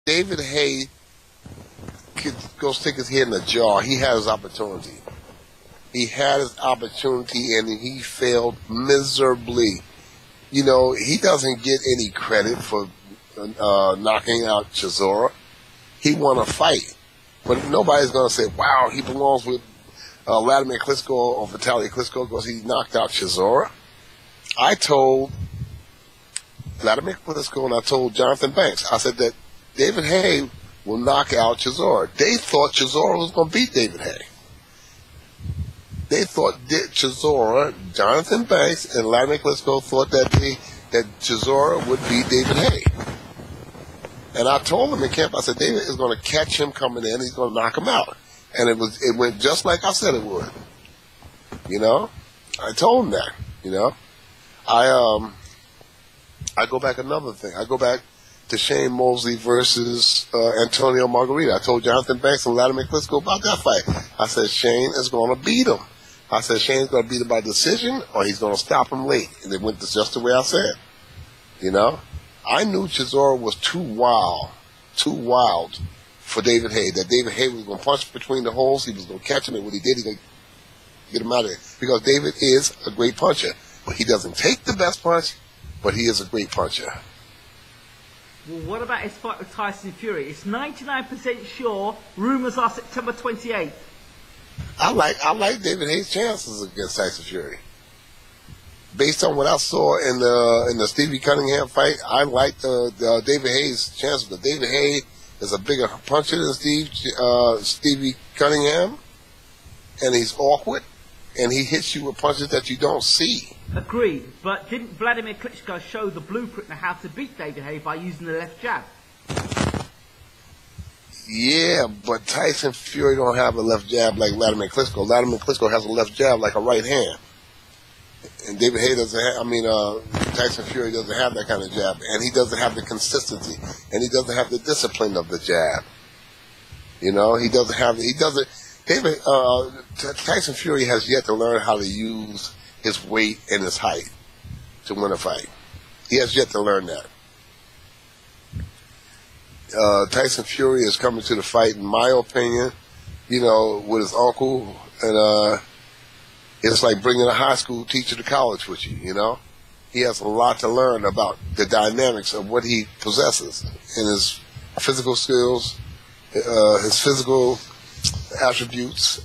David Hay could go stick his head in a jar. He had his opportunity. He had his opportunity, and he failed miserably. You know, he doesn't get any credit for knocking out Chisora. He won a fight. But nobody's going to say, wow, he belongs with Vladimir Klitschko or Vitaly Klitschko because he knocked out Chisora. I told Vladimir Klitschko and I told Jonathan Banks, I said that David Hay will knock out Chisora. They thought Chisora was going to beat David Hay. They thought Chisora, Jonathan Banks, and Vladimir Klitschko thought that Chisora would beat David Hay. And I told him in camp, I said, David is going to catch him coming in. He's going to knock him out. And it went just like I said it would. You know? I told him that, you know? I go back another thing. I go back to Shane Mosley versus Antonio Margarita. I told Jonathan Banks and Vladimir Klitschko about that fight. I said, Shane is going to beat him. I said, Shane's going to beat him by decision or he's going to stop him late. And it went just the way I said. You know? I knew Chisora was too wild for David Hay, that David Hay was going to punch between the holes. He was going to catch him, and when he did, he was going to get him out of there. Because David is a great puncher. But he doesn't take the best punch, but he is a great puncher. Well, what about his fight with Tyson Fury? It's 99% sure. Rumors are September 28th. I like David Hay's chances against Tyson Fury. Based on what I saw in the Stevie Cunningham fight, I like David Hay's chances. But David Hay is a bigger puncher than Stevie Cunningham, and he's awkward, and he hits you with punches that you don't see. Agreed, but didn't Vladimir Klitschko show the blueprint on how to beat David Hay by using the left jab? Yeah, but Tyson Fury don't have a left jab like Vladimir Klitschko. Vladimir Klitschko has a left jab like a right hand. And David Hay doesn't have, Tyson Fury doesn't have that kind of jab. And he doesn't have the consistency. And he doesn't have the discipline of the jab. You know, Tyson Fury has yet to learn how to use his weight and his height to win a fight. He has yet to learn that. Tyson Fury is coming to the fight, in my opinion, you know, with his uncle, and it's like bringing a high school teacher to college with you, you know? He has a lot to learn about the dynamics of what he possesses and his physical skills, his physical attributes,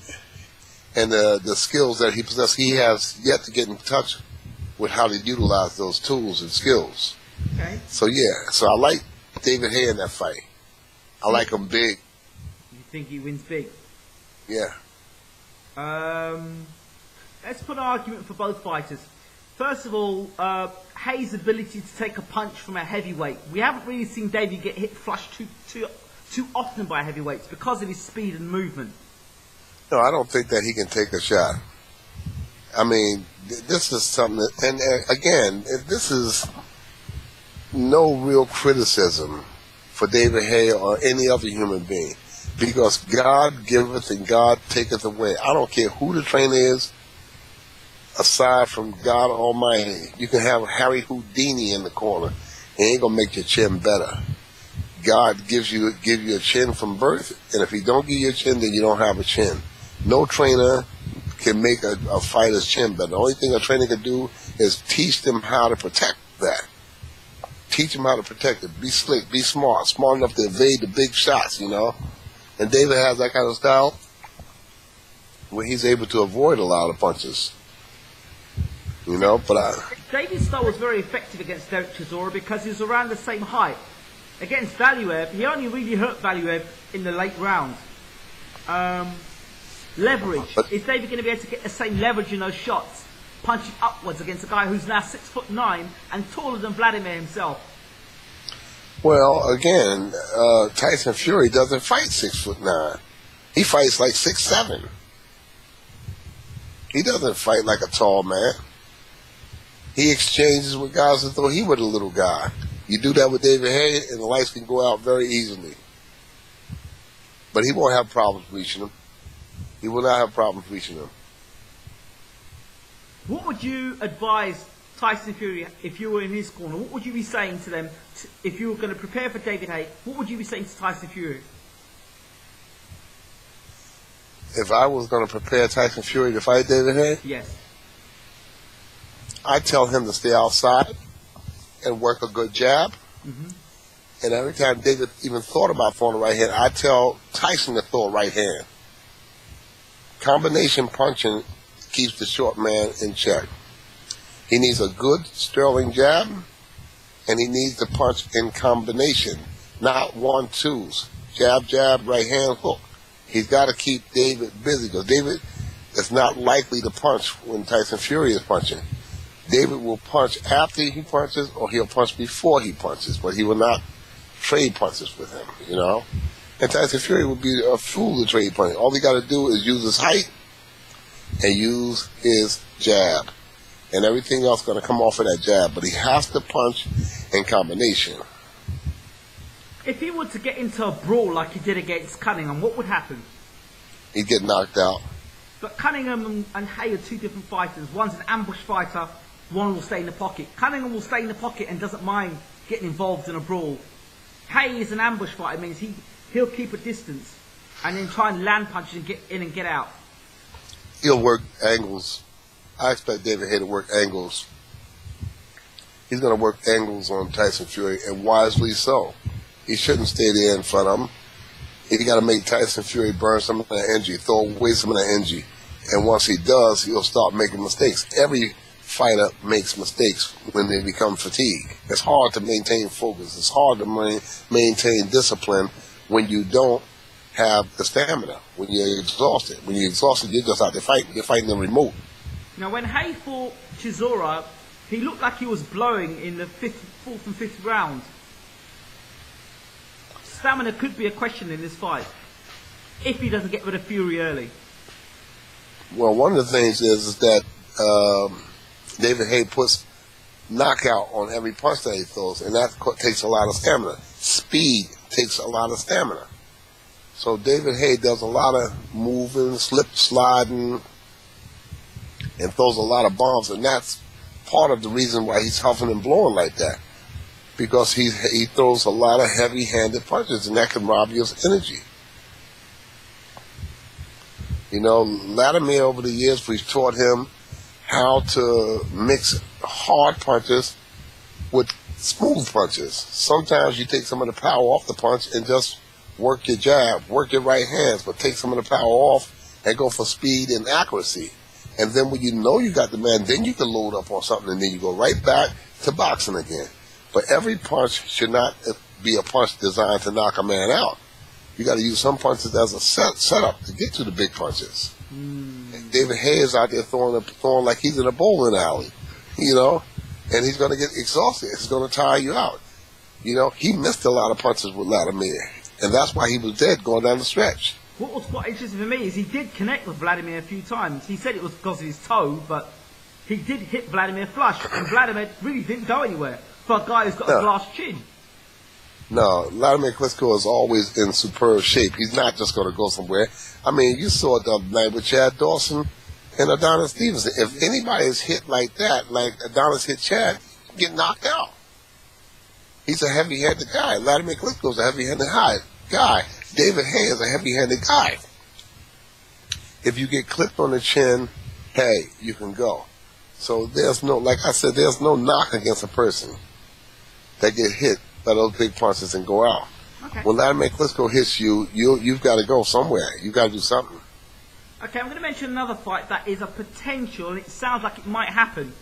and the skills that he possesses. He has yet to get in touch with how to utilize those tools and skills. Okay. So, yeah. So I like David Hay in that fight. I like him big. You think he wins big? Yeah. Let's put an argument for both fighters. First of all, Hay's ability to take a punch from a heavyweight. We haven't really seen David get hit flush too often by heavyweights because of his speed and movement. No, I don't think that he can take a shot. I mean, this is something that, and again, this is no real criticism for David Hay or any other human being, because God giveth and God taketh away. I don't care who the trainer is, aside from God Almighty. You can have Harry Houdini in the corner. He ain't gonna make your chin better. God give you a chin from birth, and if he don't give you a chin, then you don't have a chin. No trainer can make a fighter's chin better. The only thing a trainer can do is teach them how to protect that. Teach them how to protect it. Be slick, be smart enough to evade the big shots, you know. And David has that kind of style where he's able to avoid a lot of punches. You know, but David's style was very effective against Derek Chisora because he was around the same height. Against Valiev, he only really hurt Valiev in the late rounds. Leverage. Is David going to be able to get the same leverage in those shots, punching upwards against a guy who's now 6'9" and taller than Vladimir himself? Well, again, Tyson Fury doesn't fight 6'9". He fights like 6'7". He doesn't fight like a tall man. He exchanges with guys as though he were the little guy. You do that with David Hay, and the lights can go out very easily. But he won't have problems reaching him. He will not have problems reaching him. What would you advise Tyson Fury, if you were in his corner, what would you be saying to them? If you were going to prepare for David Haye, what would you be saying to Tyson Fury? If I was going to prepare Tyson Fury to fight David Haye? Yes. I'd tell him to stay outside and work a good jab. And every time David even thought about throwing a right hand, I'd tell Tyson to throw a right hand. Combination punching keeps the short man in check. He needs a good sterling jab, and he needs to punch in combination, not 1-2s. Jab, jab, right hand, hook. He's got to keep David busy, because David is not likely to punch when Tyson Fury is punching. David will punch after he punches, or he'll punch before he punches, but he will not trade punches with him, you know? And Tyson Fury would be a fool to trade punches. All he got to do is use his height and use his jab. And everything else is going to come off of that jab, but he has to punch in combination. If he were to get into a brawl like he did against Cunningham, what would happen? He'd get knocked out. But Cunningham and Haye are two different fighters. One's an ambush fighter, one will stay in the pocket. Cunningham will stay in the pocket and doesn't mind getting involved in a brawl. Haye is an ambush fighter, means he'll keep a distance and then try and land punches and get in and get out. He'll work angles. I expect David Haye to work angles. He's going to work angles on Tyson Fury, and wisely so. He shouldn't stay there in front of him. He got to make Tyson Fury burn some of that energy, throw away some of that energy. And once he does, he'll start making mistakes. Every fighter makes mistakes when they become fatigued. It's hard to maintain focus. It's hard to maintain discipline when you don't have the stamina, when you're exhausted. When you're exhausted, you're just out there fighting. You're fighting the remote. Now, when Haye fought Chisora, he looked like he was blowing in the fourth and fifth round. Stamina could be a question in this fight, if he doesn't get rid of Fury early. Well, one of the things is that David Haye puts knockout on every punch that he throws, and that takes a lot of stamina. Speed takes a lot of stamina. So David Haye does a lot of moving, slip sliding, and throws a lot of bombs, and that's part of the reason why he's huffing and blowing like that, because he throws a lot of heavy-handed punches, and that can rob you of energy. You know, Vladimir, over the years, we've taught him how to mix hard punches with smooth punches. Sometimes you take some of the power off the punch and just work your jab, work your right hands, but take some of the power off and go for speed and accuracy. And then when you know you got the man, then you can load up on something, and then you go right back to boxing again. But every punch should not be a punch designed to knock a man out. You got to use some punches as a setup to get to the big punches. And David Haye is out there throwing like he's in a bowling alley, you know, and he's going to get exhausted. It's going to tire you out. You know, he missed a lot of punches with Vladimir, and that's why he was dead going down the stretch. What was quite interesting for me is he did connect with Vladimir a few times. He said it was because of his toe, but he did hit Vladimir flush, and Vladimir really didn't go anywhere for a guy who's got a glass chin. No, Vladimir Klitschko is always in superb shape. He's not just going to go somewhere. I mean, you saw it the other night with Chad Dawson and Adonis Stevenson. If anybody is hit like that, like Adonis hit Chad, get knocked out. He's a heavy-handed guy. Vladimir Klitschko is a heavy-handed guy. David Haye is a heavy-handed guy. If you get clipped on the chin, hey, you can go. So there's no, like I said, there's no knock against a person that get hit by those big punches and go out. Okay. When Vladimir Klitschko hits you, you've got to go somewhere. You've got to do something. Okay, I'm going to mention another fight that is a potential, and it sounds like it might happen.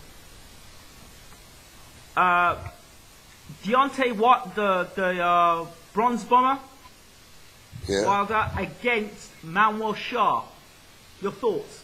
Deontay Watt, the bronze bomber, Yeah. Wilder, against Manuel Shah. Your thoughts?